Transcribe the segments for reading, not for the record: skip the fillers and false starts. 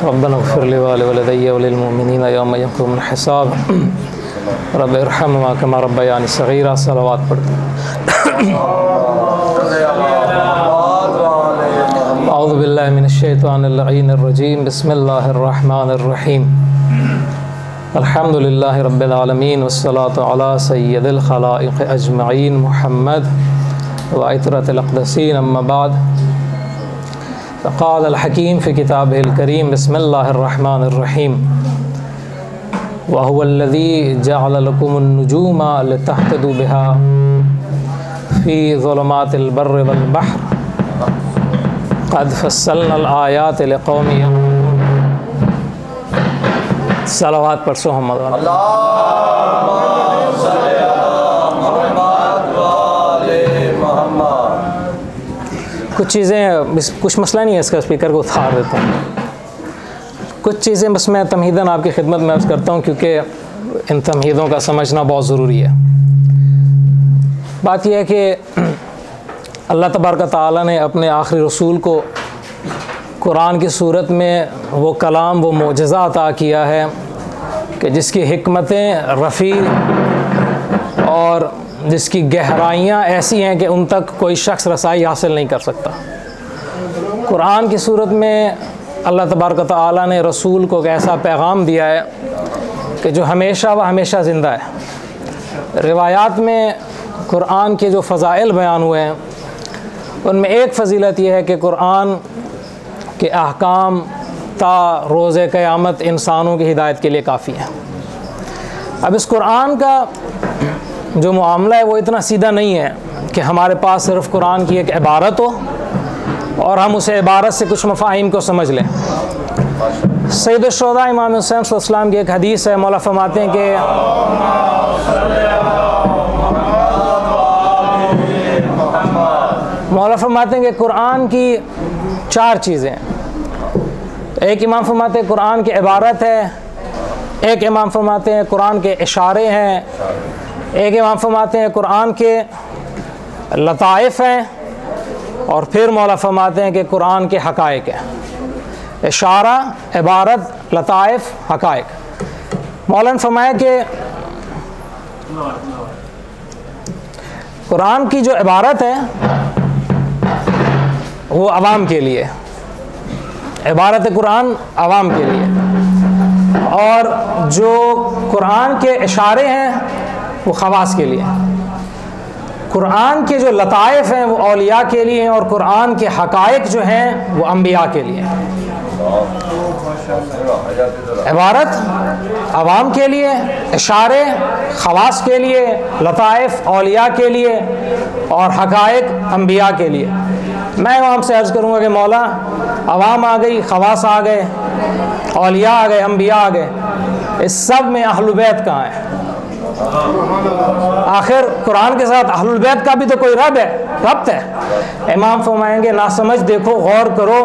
रब्बना इग़फ़िर ली व लिवालिदैया व लिलमुमिनीना यौम यक़ूमुल हिसाब रब्बि इरहम्हुमा कमा रब्बयानी सग़ीरा। सलावत पढ़ते अऊज़ु बिल्लाहि मिनश शैतानिर लईनिर रजीम बिस्मिल्लाहिर रहमानिर रहीम अल्हम्दुलिल्लाहि रब्बिल आलमीन वस्सलातु अला सय्यिदिल खलाइक़ अजमईन मुहम्मद व इतरतिल अक़दसीन अम्मा बाद क़ाल अल हकीम फ़ी किताबिहिल करीम बिस्मिल्लाहिर रहमानिर रहीम व हुवल्लज़ी जअल लकुमुन नुजूमा लितहतदू बिहा फ़ी ज़ुलुमातिल बर्रि वल बहर क़द फ़स्सलनल आयाति लिक़ौमिन यअक़िलून। सलावत पढ़ मोहम्मद। कुछ चीज़ें, कुछ मसला नहीं है इसका, स्पीकर को उतार देता हूँ। कुछ चीज़ें बस मैं तमहीदन आपकी खिदमत में अर्ज़ करता हूँ क्योंकि इन तमहीदों का समझना बहुत ज़रूरी है। बात यह है कि अल्लाह तबारक तआला ने अपने आखिरी रसूल को कुरान की सूरत में वो कलाम, वो मोजज़ा अता किया है कि जिसकी हिकमतें रफ़ी और जिसकी गहराइयाँ ऐसी हैं कि उन तक कोई शख्स रसाई हासिल नहीं कर सकता। कुरान की सूरत में अल्लाह तबारक तआला ने रसूल को एक ऐसा पैगाम दिया है कि जो हमेशा व हमेशा ज़िंदा है। रिवायात में कुरान के जो फ़ज़ाइल बयान हुए हैं उनमें एक फ़जीलत यह है कि कुरान के अहकाम ता रोज़े क़यामत इंसानों की हिदायत के लिए काफ़ी हैं। अब इस कुरान का जो मामला है वो इतना सीधा नहीं है कि हमारे पास सिर्फ़ कुरान की एक इबारत हो और हम उसे इबारत से कुछ मफ़ाहिम को समझ लें। सैयद शुहदा इमाम हुसैन सल्लल्लाहु की एक हदीस है, मौला फरमाते हैं कि कुरान की चार चीज़ें, एक इमाम फरमाते हैं कुरान की इबारत है, एक इमाम फरमाते हैं कुरान के इशारे हैं, एक इमाम फरमाते हैं कुरान के लताइफ़ हैं और फिर मौला फरमाते हैं कि कुरान के हक़ाइक़ हैं। इशारा, इबारत, लताइफ़, हक़ाइक़। मौला ने फरमाया कि कुरान की जो इबारत है वो अवाम के लिए, इबारत कुरान अवाम के लिए, और जो कुरान के इशारे हैं वो ख़वास के लिए, कुरान के जो लताइफ़ हैं वो औलिया के लिए हैं और कुरान के हक़ाइक़ जो हैं वो अम्बिया के लिए। इबारत अवाम के लिए, इशारे ख़वास के लिए, लताइफ़ औलिया के लिए और हक़ाइक़ अम्बिया के लिए। मैं वहाँ से अर्ज़ करूँगा कि मौला अवाम आ गई, ख़वास आ गए, औलिया आ गए, अम्बिया आ गए, इस सब में अहलुल बैत कहाँ है? आखिर कुरान के साथ अहलुल बैत का भी तो कोई रब्त है। इमाम फरमाएंगे ना समझ देखो, गौर करो,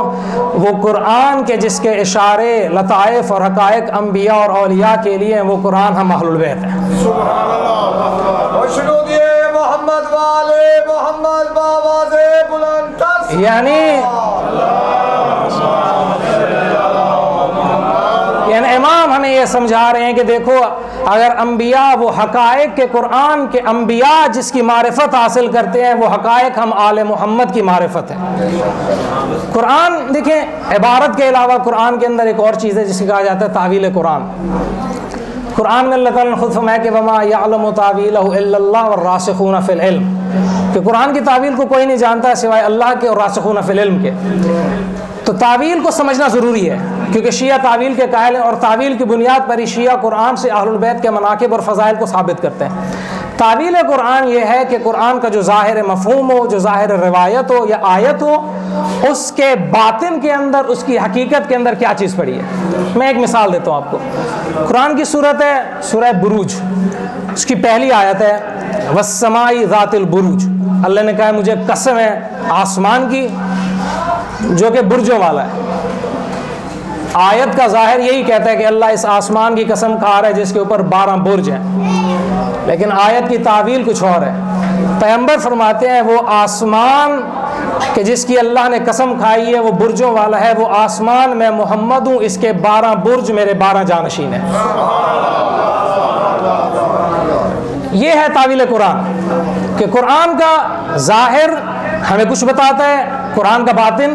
वो कुरान के जिसके इशारे, लताइफ़ और हक़ाइक़ अम्बिया और औलिया के लिए, वो कुरान हम अहलुल बैत हैं। यानी इमाम हमें ये समझा रहे हैं कि देखो, अगर अम्बिया वो हक़ाइक़ के कुरान के अम्बिया जिसकी मारिफत हासिल करते हैं, वो हक़ाइक़ हम आले मोहम्मद की मारिफत है। कुरान देखें, इबारत के अलावा कुरान के अंदर एक और चीज़ है जिसे कहा जाता है तावील कुरान। कुरान में अल्लाह ताला ने खुद फरमाया कि वमा यअलमु तावीलहु इल्लल्लाह वर्रासिखून फिल इल्म, कि कुरान की तावील को कोई नहीं जानता सिवाय अल्लाह के और रासिखून फिल इल्म के। तो तावील को समझना ज़रूरी है क्योंकि शिया तावील के कायल हैं और तावील की बुनियाद पर ही शिया कुरान से अहलुल बैत के मनाक़िब और फ़ज़ाइल को साबित करते हैं। तावील कुरान ये है कि कुरान का जो ज़ाहिर मफ़हूम हो, जो ज़ाहिर रिवायत हो या आयत हो, उसके बातिन के अंदर, उसकी हकीकत के अंदर क्या चीज़ पड़ी है। मैं एक मिसाल देता हूँ आपको। कुरान की सूरत है सूरह बुरूज, उसकी पहली आयत है वस्समाई ज़ातिल बुरूज। अल्लाह ने कहा है मुझे कसम है आसमान की जो कि बुर्जों वाला है। आयत का ज़ाहिर यही कहता है कि अल्लाह इस आसमान की कसम खा रहा है जिसके ऊपर 12 बुर्ज हैं, लेकिन आयत की तावील कुछ और है। पैगंबर फरमाते हैं वो आसमान कि जिसकी अल्लाह ने कसम खाई है वो बुर्जों वाला है, वो आसमान में मोहम्मद हूँ, इसके 12 बुर्ज मेरे 12 जानशीन हैं। ये है तावील कुरान कि कुरान का ज़ाहिर हमें कुछ बताता है, कुरान का बातिन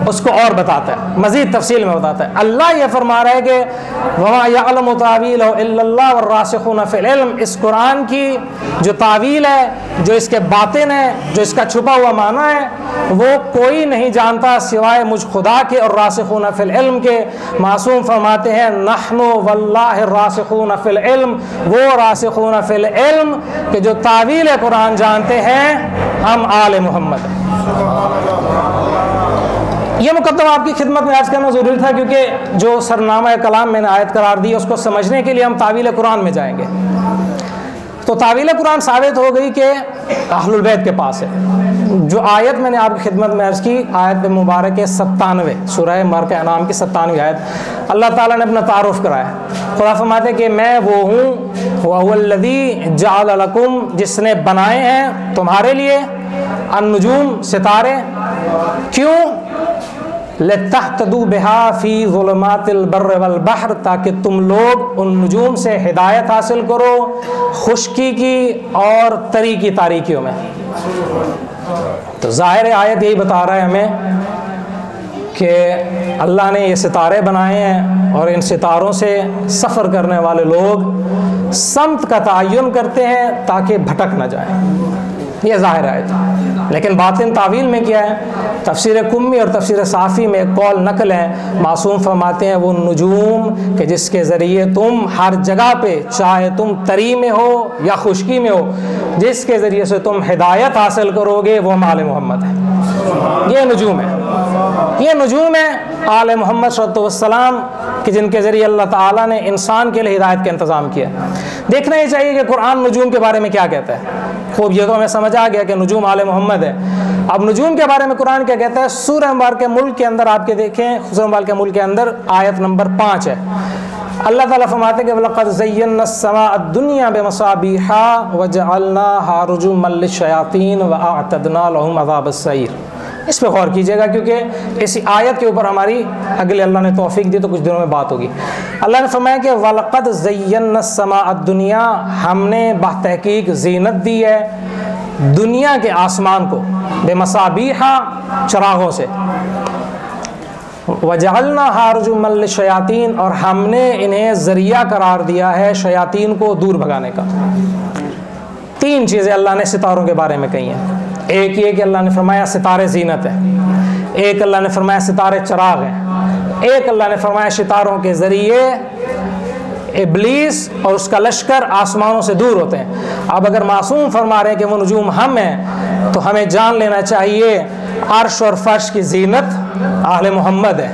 उसको और बताता है, मज़ीद तफसील में बताता है। अल्लाह ये फरमा रहा है कि वमा यअलमु तावीलहु इल्लल्लाह वर्रासिखून फिल इल्म, इस कुरान की जो तावील है, जो इसके बातिन है, जो इसका छुपा हुआ माना है, वो कोई नहीं जानता सिवाय मुझ खुदा के और रासिखून फिल इल्म के। मासूम फरमाते हैं नहनु वल्लाहि रासिखून फिल इल्म, वो रासिखून फिल इल्म कि जो तावील कुरान जानते हैं, हम आले मोहम्मद हैं। ये मुकद्दमा आपकी खिदमत में आज करना ज़रूरी था, क्योंकि जो सरनामा कलाम मैंने आयत करार दी उसको समझने के लिए हम तावील कुरान में जाएंगे। तो तावील कुरान साबित हो गई कि अहलुल बैत के पास है। जो आयत मैंने आपकी खिदमत में अर्ज़ की, आयत मुबारक 97 सूरह मरके अनाम की 97वीं आयत, अल्लाह ताला ने अपना तारुफ कराया। खुदा फरमाते हैं कि मैं वो हूँ, वहुवल्लज़ी जअल लकुम, जिसने बनाए हैं तुम्हारे लिए अन्नुजूम, सितारे। क्यों? लतहतदू बिहा फी ज़ुलुमातिल बर्र वल बहर, ताकि तुम लोग उन नुजूम से हिदायत हासिल करो खुश्की की और तरी की तारीकियों में। तो ज़ाहिर आयत यही बता रहा है हमें कि अल्लाह ने ये सितारे बनाए हैं और इन सितारों से सफ़र करने वाले लोग समत का तयन करते हैं ताकि भटक न जाए। ये ज़ाहिर आयत। लेकिन बातिन तावील में क्या है? तफसीर कुम्मी और तफसीर साफ़ी में एक कौल नकल है, मासूम फरमाते हैं वो नुजूम कि जिसके ज़रिए तुम हर जगह पे, चाहे तुम तरी में हो या खुश्की में हो, जिसके ज़रिए से तुम हिदायत हासिल करोगे, वो हम आले मोहम्मद है। ये नुजूम है, ये नुजूम है आले मोहम्मद सल्लल्लाहु अलैहि वसल्लम कि जिनके ज़रिए अल्लाह ताला ने इंसान के लिए हिदायत का इंतज़ाम किया। देखना ही चाहिए कि कुरान नुजूम के बारे में क्या कहता है। खूब, ये तो हमें समझ आ गया कि नुजूम आले मोहम्मद है। अब नुजूम के बारे में कुरान क्या कहता है? सूरह मुबारक के मुल्क के अंदर आपके देखें, सूरह मुबारक के मुल्क के अंदर आयत नंबर 5 है। अल्लाह ताला फरमाते हैं कि वलक़द ज़य्यना अस्समाअ दुनिया बिमसाबीहा वजअलनाहा रुजुमल लिश्शयातीन व अअतदना लहुम अज़ाबस सईर। इस पर गौर कीजिएगा, क्योंकि इस आयत के ऊपर हमारी अगले अल्लाह ने तौफीक दी तो कुछ दिनों में बात होगी। अल्लाह ने फरमाया कि वलक़द ज़य्यना अस्समाअ दुनिया, हमने बतहकीक ज़ीनत दी है दुनिया के आसमान को, बेमसाबीहा, चरागों से, वजअलनाहा रुजुमल लिश्शयातीन, और हमने इन्हें ज़रिया करार दिया है शयातीन को दूर भगाने का। 3 चीज़ें अल्लाह ने सितारों के बारे में कही हैं। एक ये कि अल्लाह ने फरमाया सितारे ज़ीनत है, एक अल्लाह ने फरमाया सितारे चराग हैं, एक अल्लाह ने फरमाया सितारों के ज़रिए इब्लीस और उसका लश्कर आसमानों से दूर होते हैं। अब अगर मासूम फरमा रहे हैं कि वो नुजूम हम हैं, तो हमें जान लेना चाहिए अर्श और फर्श की ज़ीनत आले मोहम्मद है,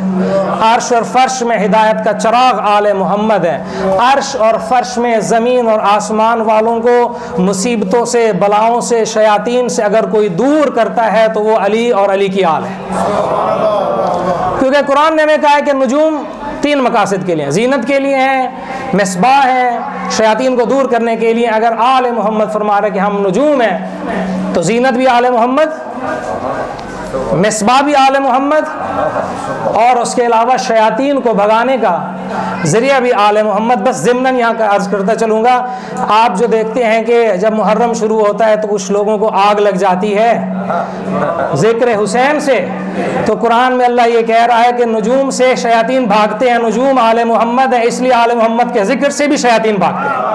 अर्श और फर्श में हिदायत का चराग आले मोहम्मद है, अर्श और फर्श में ज़मीन और आसमान वालों को मुसीबतों से, बलाओं से, शयातीन से अगर कोई दूर करता है तो वो अली और अली की आल है। क्योंकि कुरान ने हमें कहा है कि नुजूम 3 मकासद के लिए, ज़ीनत के लिए हैं, मिसबाह है, शयातीन को दूर करने के लिए। अगर आले मोहम्मद फरमा रहे कि हम नुजूम हैं, तो ज़ीनत भी आले मोहम्मद, मिसबाह भी आले मोहम्मद, और उसके अलावा शयातीन को भगाने का ज़रिया भी आले मोहम्मद। बस ज़िम्नन यहाँ का अर्ज़ करता चलूँगा, आप जो देखते हैं कि जब मुहर्रम शुरू होता है तो कुछ लोगों को आग लग जाती है ज़िक्र हुसैन से, तो कुरान में अल्लाह ये कह रहा है कि नुजूम से शयातीन भागते हैं, नुजूम आले मोहम्मद है, इसलिए आले मोहम्मद के ज़िक्र से भी शयातीन भागते हैं।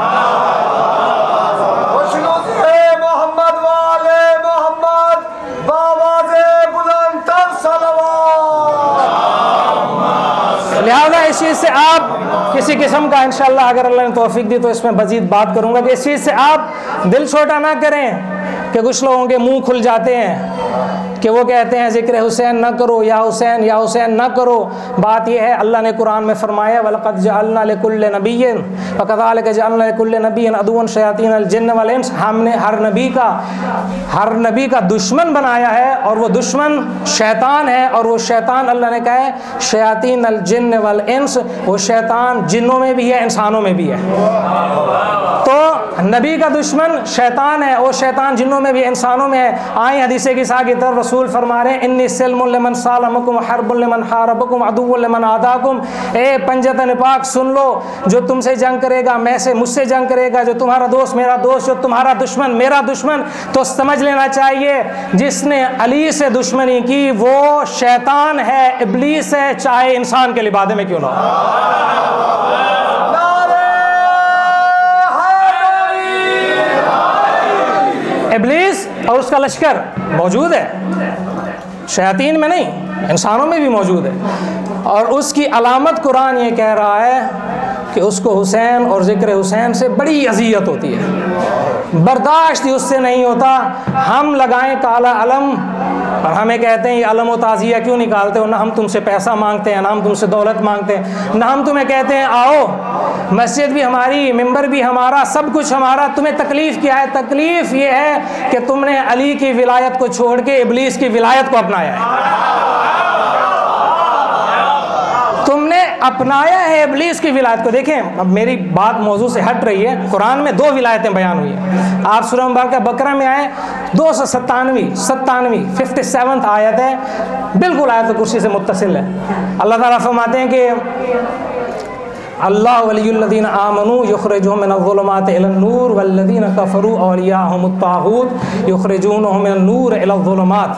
लिहाजा इस चीज़ से आप किसी किस्म का, इंशाअल्लाह अगर अल्लाह ने तौफीक दी तो इसमें मज़ीद बात करूँगा, कि इस चीज़ से आप दिल छोटा ना करें कि कुछ लोगों के मुंह खुल जाते हैं कि वो कहते हैं ज़िक्र हुसैन ना करो, या हुसैन ना करो। बात यह है, अल्लाह ने कुरान में फरमाया वलक़द जअलना लिकुल्लि नबिय्यिन वकज़ालिका जअलना लिकुल्लि नबिय्यिन अदुव्वन शयातीनल जिन्न वल इंस, हमने हर नबी का दुश्मन बनाया है, और वो दुश्मन शैतान है, और वो शैतान अल्लाह ने कहा है शयातीनल जिन्न वल इंस, वो शैतान जिन्नों में भी है, इंसानों में भी है। तो नबी का दुश्मन शैतान है, वो शैतान जिन्नों में भी इंसानों में है। आए हदीस की साथ की तरफ रसूल फरमा रहे हैं इन्नी सिल्मुन लिमन सालमकुम हर्बुन लिमन हारबकुम अदुव्वुन लिमन आदाकुम। ए पंजतन पाक सुन लो, जो तुमसे जंग करेगा मुझसे जंग करेगा, जो तुम्हारा दोस्त मेरा दोस्त, जो तुम्हारा दुश्मन मेरा दुश्मन। तो समझ लेना चाहिए जिसने अली से दुश्मनी की वो शैतान है, इब्लीस है, चाहे इंसान के लिबादे में क्यों ना हो। इब्लीस और उसका लश्कर मौजूद है, शयातीन में नहीं, इंसानों में भी मौजूद है। और उसकी अलामत कुरान ये कह रहा है कि उसको हुसैन और ज़िक्र हुसैन से बड़ी अज़ियत होती है, बर्दाश्त ही उससे नहीं होता। हम लगाएं काला अलम और हमें कहते हैं ये अलम व ताज़िया क्यों निकालते हो, ना हम तुमसे पैसा मांगते हैं, ना हम तुमसे दौलत मांगते हैं, ना हम तुम्हें कहते हैं आओ, मस्जिद भी हमारी, मिंबर भी हमारा, सब कुछ हमारा। तुम्हें तकलीफ़ क्या है? तकलीफ़ ये है कि तुमने अली की विलायत को छोड़ के इब्लीस की विलायत को अपनाया है। तुमने अपनाया है इब्लीस की विलायत को। देखें, अब मेरी बात मौजू से हट रही है। कुरान में 2 विलायतें बयान हुई हैं। आप सूरह मुबारक बकरा में आए 297 57 आयत है, बिल्कुल आयत कुर्सी से मुत्तसिल है। अल्लाह ताला फरमाते हैं कि अल्लाह वलियुल्लज़ीना आमनू युख़रिजुहुम मिनज़्ज़ुलुमाति इलन-नूर वल्लज़ीना कफ़रू औलियाहुमुत-ताग़ूत युख़रिजूनहुम मिनन-नूर इलज़्ज़ुलुमात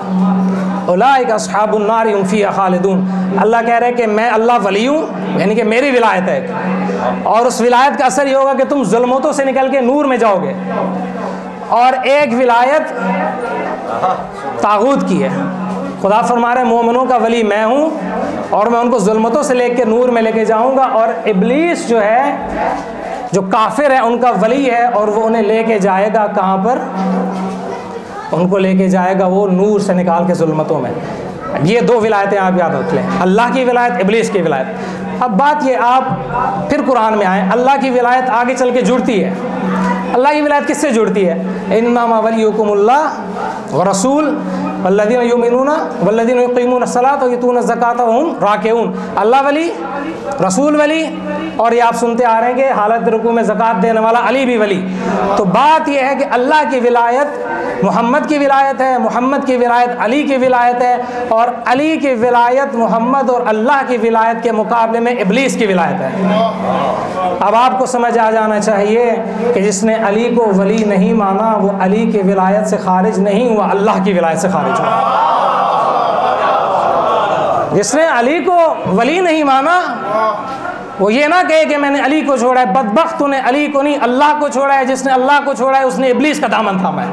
उलाइका अस्हाबुन-नार हुम फ़ीहा ख़ालिदून। अल्लाह कह रहे हैं कि मैं अल्लाह वली हूँ, यानी कि मेरी विलायत है, और उस विलायत का असर ये होगा कि तुम ज़ुल्मतों से निकल के नूर में जाओगे। और एक विलायत तागूत की है। खुदा फरमा रहे मोमिनों का वली मैं हूँ और मैं उनको ज़ुल्मतों से लेकर नूर में लेके जाऊँगा। और इब्लीस जो है, जो काफिर है, उनका वली है और वो उन्हें लेके जाएगा कहाँ पर? उनको लेके जाएगा वो नूर से निकाल के ज़ुल्मतों में। ये 2 विलायतें आप याद रख लें, अल्लाह की विलायत, इब्लीस की विलायत। अब बात ये, आप फिर कुरान में आए, अल्लाह की विलायत आगे चल के जुड़ती है। अल्लाह की विलायत किससे जुड़ती है? इन्नमा वलियुकुमुल्लाह व रसूल वल्लज़ीना युमिनूना वल्लज़ीना युक़ीमूना अस्सलाता व युतूना ज़काता व हुम राकिऊन। अल्लाह वली, रसूल वली, और ये आप सुनते आ रहे हैं कि हालत रुकू में ज़कात देने वाला अली भी वली। तो बात यह है कि अल्लाह की विलायत मोहम्मद की विलायत है, मोहम्मद की विलायत अली की विलायत है, और अली की विलायत मोहम्मद और अल्लाह की विलायत के मुकाबले में इब्लीस की विलायत है। अब आपको समझ आ जाना चाहिए कि जिसने अली को वली नहीं माना वो अली की विलायत से खारिज नहीं हुआ, अल्लाह की विलायत से खारिज हुआ। जिसने अली को वली नहीं माना वो ये ना कहे कि मैंने अली को छोड़ा है, बदबख्त तूने अली को नहीं अल्लाह को छोड़ा है। जिसने अल्लाह को छोड़ा है उसने इब्लीस का दामन थामा है,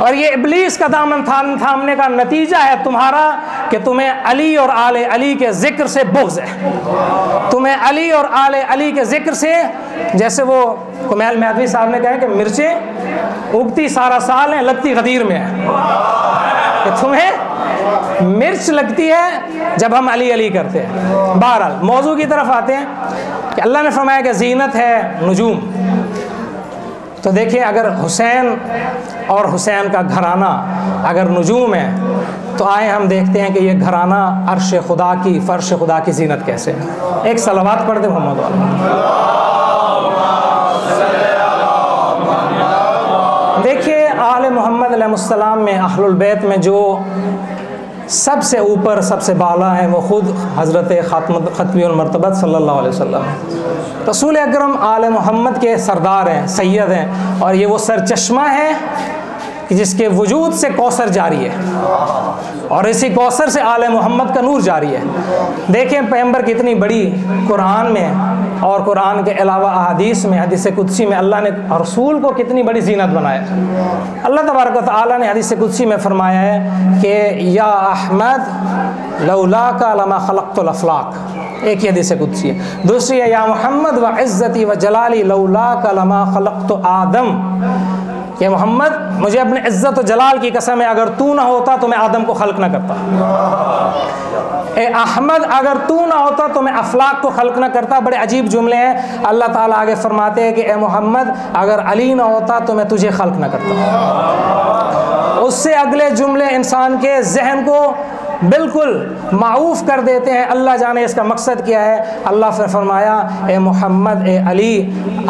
और ये इब्लीस का दामन थामने का नतीजा है तुम्हारा कि तुम्हें अली और आले अली के जिक्र से बुग़्ज़ है। तुम्हें अली और आले अली के जिक्र से, जैसे वो कुमैल महदवी साहब ने कहा कि मिर्चें उगती सारा साल हैं, लगती गदीर में है। कि तुम्हें मिर्च लगती है जब हम अली अली करते हैं। बहरहाल मौजू की तरफ आते हैं कि अल्लाह ने फरमाया कि ज़ीनत है नुजूम। तो देखिए, अगर हुसैन और हुसैन का घराना अगर नुजूम है, तो आए हम देखते हैं कि ये घराना अर्श खुदा की, फ़र्श खुदा की ज़ीनत कैसे है। एक सलवात पढ़ दे मोहम्मद वाला। देखिए, आले मोहम्मद अलैहिस्सलाम में, अहलुल बैत में जो सबसे ऊपर सबसे बाला है वो ख़ुद हज़रत ख़त्मुल मरतबत सल्लल्लाहु अलैहि वसल्लम रसूल अकरम आले मोहम्मद के सरदार हैं, सैयद हैं, और ये वो सरचश्मा है कि जिसके वजूद से कौसर जारी है, और इसी कौसर से आले मोहम्मद का नूर जारी है। देखें पैगंबर कितनी बड़ी कुरान में और कुरान के अलावा अहादीस में, हदीस कुदसी में अल्लाह ने रसूल को कितनी बड़ी ज़ीनत बनाया। अल्लाह तबारक व तआला ने हदीस कुदसी में फरमाया है कि या अहमद लौलाका लमा खलक़तुल अफ़लाक, एक ही हदीस कुदसी है। दूसरी है या मोहम्मद व इज़्ज़ती व जलाली लौलाका लमा खलक़तु आदम, कि मोहम्मद मुझे अपने इज़्ज़त और जलाल की कसम है, अगर तू ना होता तो मैं आदम को खल्क ना करता। ए अहमद, अगर तू ना होता तो मैं अफलाक को खल्क ना करता। बड़े अजीब जुमले हैं। अल्लाह ताला आगे फरमाते हैं कि ए मोहम्मद, अगर अली ना होता तो मैं तुझे खल्क ना करता। उससे अगले जुमले इंसान के जहन को बिल्कुल माऊफ कर देते हैं। अल्लाह जाने इसका मकसद क्या है। अल्लाह ने फरमाया ए मोहम्मद, ए अली,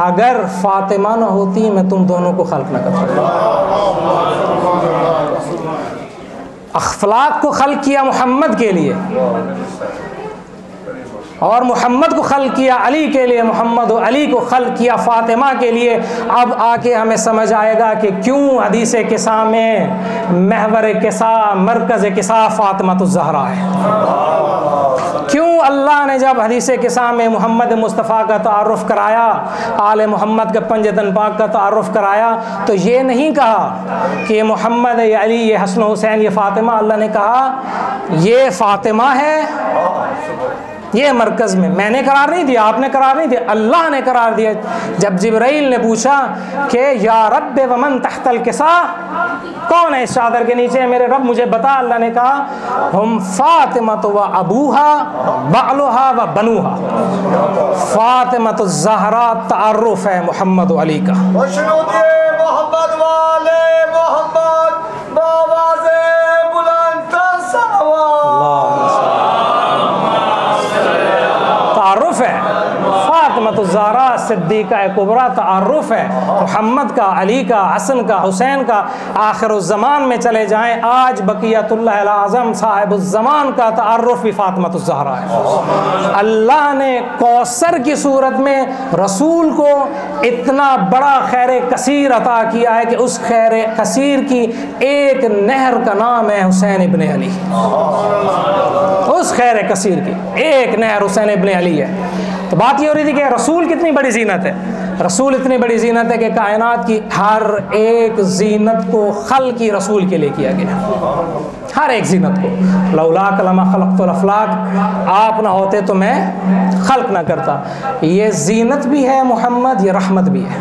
अगर फ़ातिमा न होती मैं तुम दोनों को खल्क न करता। अखलाक को खल्क किया मोहम्मद के लिए और मोहम्मद को खल्क किया अली के लिए, मोहम्मद और अली को खल्क किया फ़ातिमा के लिए। अब आके हमें समझ आएगा कि क्यों हदीस किसा में महवर किसा मरकज़ किसा फ़ातिमा-तुज़-ज़हरा है। क्यों अल्लाह ने जब हदीस किसा में मोहम्मद मुस्तफ़ा का तारुफ़ कराया, आले मोहम्मद के पंजतन पाक का तारुफ़ कराया, तो ये नहीं कहा कि मोहम्मद, ये अली, ये हसन हुसैन, ये फ़ातिमा। अल्लाह ने कहा ये फ़ातिमा है, ये मरकज़ में। मैंने करार नहीं दिया, आपने करार नहीं दिया, अल्लाह ने करार दिया। जब जिब्राइल ने पूछा कि या रब वमन तहतल किसा, कौन है इस चादर के नीचे मेरे रब, मुझे बता। अल्लाह ने कहा हम फ़ातिमा व अबूहा बालुहा व बनूहा। फ़ातिमा-तुज़-ज़हरा तारुफ़ है मोहम्मद व अली का। तारुफ़ है फ़ातिमा-तुज़-ज़हरा सिद्दीक़ा कुबरा, तारुफ़ है मोहम्मद का, अली का, हसन का, हुसैन का। आखिरुज़्ज़मान में चले जाएं, आज बक़ियतुल्लाह आज़म साहिबुज़्ज़मान का तारुफ़ भी फ़ातिमा-तुज़-ज़हरा है। अल्लाह ने कौसर की सूरत में रसूल को इतना बड़ा खैर कसीर अता किया है कि उस खैर कसीर की एक नहर का नाम है हुसैन इब्न अली। उस खैर कसीर की एक नहर हुसैन इब्न अली है। तो बात ये हो रही थी कि रसूल कितनी बड़ी ज़ीनत है। रसूल इतनी बड़ी ज़ीनत है कि कायनात की हर एक ज़ीनत को खल्क़ की रसूल के लिए किया गया, हर एक ज़ीनत को। लौला कलमा खलक़तुल अफ़लाक, आप ना होते तो मैं खल्क़ ना करता। ये ज़ीनत भी है मोहम्मद, ये रहमत भी है।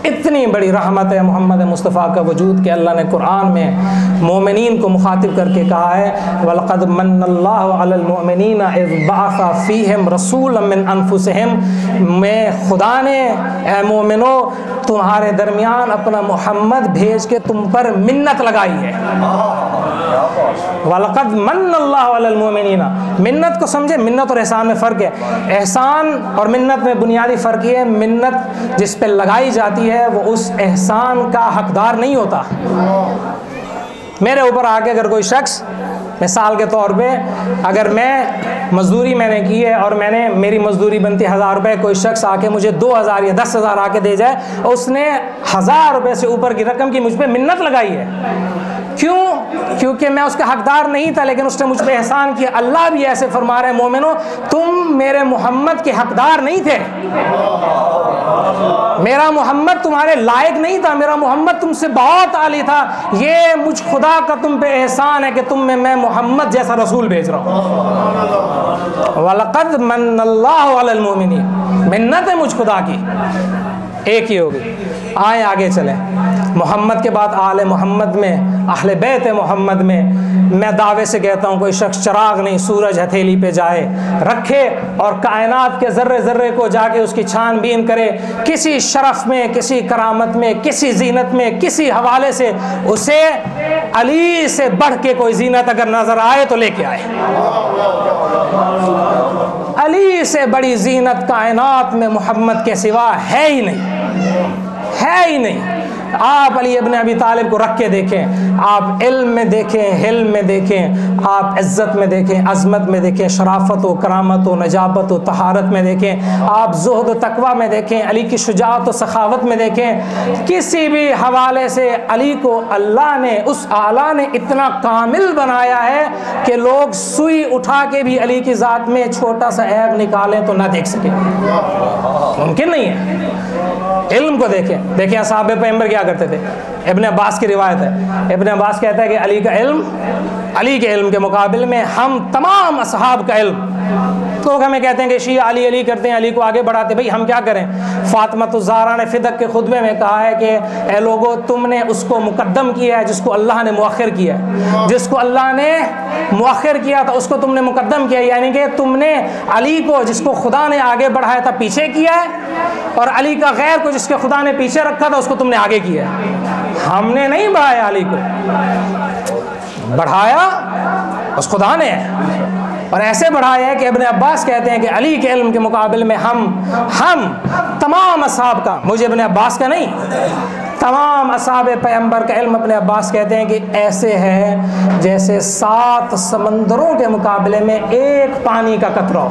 इतनी बड़ी रहमत है मोहम्मद मुस्तफ़ा का वजूद कि अल्लाह ने कुरान में मोमिनीन को मुखातिब करके कहा है वलक़द मन्नल्लाहु अलल मुमिनीना इज़ बअसा फ़ीहिम रसूलन मिन अनफुसिहिम। मैं खुदा ने ए मोमिनो तुम्हारे दरमियान अपना मोहम्मद भेज के तुम पर मिन्नत लगाई है। वलक़द मन्नल्लाहु अलल मुमिनीना, मिन्नत को समझे, मिन्नत और एहसान में फ़र्क है। एहसान और मिन्नत में बुनियादी फ़र्क ये है, मिन्नत जिस पे लगाई जाती है वो उस एहसान का हकदार नहीं होता। मेरे ऊपर आके अगर कोई शख्स, मिसाल के तौर पे, अगर मैं मजदूरी मैंने की है और मेरी मजदूरी बनती 1000 रुपये, कोई शख्स आके मुझे 2000 या 10,000 आके दे जाए और उसने 1000 रुपये से ऊपर की रकम की मुझ पर मिन्नत लगाई है। क्यों? क्योंकि मैं उसका हकदार नहीं था, लेकिन उसने मुझ पर एहसान किया। अल्लाह भी ऐसे फरमा रहे हैं, मोमिनो तुम मेरे मोहम्मद के हकदार नहीं थे, मेरा मोहम्मद तुम्हारे लायक नहीं था, मेरा मोहम्मद तुमसे बहुत आली था। ये मुझ खुदा का तुम पे एहसान है कि तुम में मैं मोहम्मद जैसा रसूल भेज रहा हूँ। वलक़द मन्नल्लाहु अलल मुमिनीन, मिन्नत है मुझ खुदा की। एक ही होगी। आए आगे चलें। मोहम्मद के बाद आले मोहम्मद में, अहले बैत मोहम्मद में मैं दावे से कहता हूँ कोई शख्स चिराग नहीं, सूरज हथेली पे जाए रखे और कायनात के ज़र्रे ज़र्रे को जाके उसकी छानबीन करे, किसी शरफ़ में, किसी करामत में, किसी जीनत में, किसी हवाले से उसे अली से बढ़ के कोई जीनत अगर नज़र आए तो लेके आए। अली से बड़ी जीनत कायनात में मोहम्मद के सिवा है ही नहीं, है ही नहीं। आप अली इब्न अबी तालिब को रख के देखें, आप इल्म में देखें, हिल्म में देखें, आप इज़्ज़त में देखें, अज़मत में देखें, शराफत व करामत व नजाबत व तहारत में देखें, आप ज़ुहद व तक़वा में देखें, अली की शुजाअत व सखावत में देखें। किसी भी हवाले से अली को अल्लाह ने, उस आला ने इतना कामिल बनाया है कि लोग सुई उठा के भी अली की ज़ात में छोटा सा ऐब निकालें तो ना देख सकें, मुमकिन नहीं है। इल्म को देखें, देखें असहाबे पैगंबर क्या करते थे। इब्न अब्बास की रिवायत है, इब्न अब्बास कहता है कि अली का इल्म, अली के इल्म के मुकाबले में हम तमाम असहाब का इल्म, तो हमें कहते हैं कि शिया अली अली करते हैं, अली को आगे बढ़ाते, भाई हम क्या करें। फ़ातिमा-तुज़-ज़हरा ने फ़िदक के खुतबे में कहा है कि ए लोगो तुमने उसको मुकद्दम किया है जिसको अल्लाह ने मुअख्खिर किया है, जिसको अल्लाह ने मुअख्खिर किया था उसको तुमने मुकद्दम किया, यानी कि तुमने अली को जिसको खुदा ने आगे बढ़ाया था पीछे किया है, और अली का गैर को जिसके खुदा ने पीछे रखा था उसको तुमने आगे किया है। हमने नहीं बढ़ाया अली को, बढ़ाया उस खुदा ने, और ऐसे बढ़ाया है कि इब्न अब्बास कहते हैं कि अली के इल्म के मुकाबले में हम तमाम असहाब का, मुझे इब्न अब्बास का नहीं, तमाम असहाबे पैगंबर का इल्म, अपने अब्बास कहते हैं कि ऐसे है जैसे 7 समंदरों के मुकाबले में एक पानी का कतरा हो।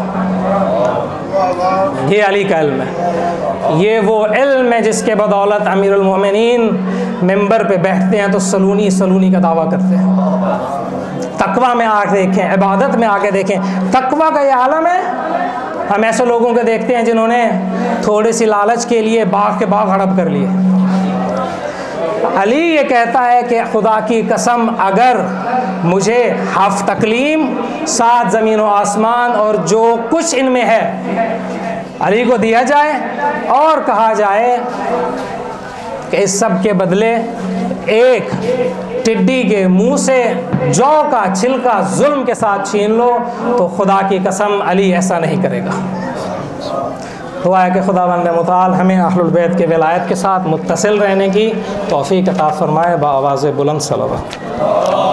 ये अली का इल्म है। ये वो इल्म है जिसके बदौलत अमीरुल मोमिनीन मिंबर पे बैठते हैं तो सलूनी सलूनी का दावा करते हैं। तकवा में आके देखें, इबादत में आके देखें, तकवा का ये आलम है। हम ऐसे लोगों को देखते हैं जिन्होंने थोड़ी सी लालच के लिए बाग के बाग हड़प कर लिए। अली ये कहता है कि खुदा की कसम, अगर मुझे हफ़ तकलीम, 7 ज़मीन व आसमान और जो कुछ इनमें है अली को दिया जाए और कहा जाए कि इस सब के बदले एक टिड्डी के मुंह से जौ का छिलका जुल्म के साथ छीन लो, तो खुदा की कसम अली ऐसा नहीं करेगा। दुआ है कि खुदावंद मुताल हमें अहलुल बैत के विलायत के साथ मुत्तसिल रहने की तौफ़ीक़ अता फ़रमाए। बाआवाज़ बुलंद सल्लल्लाहु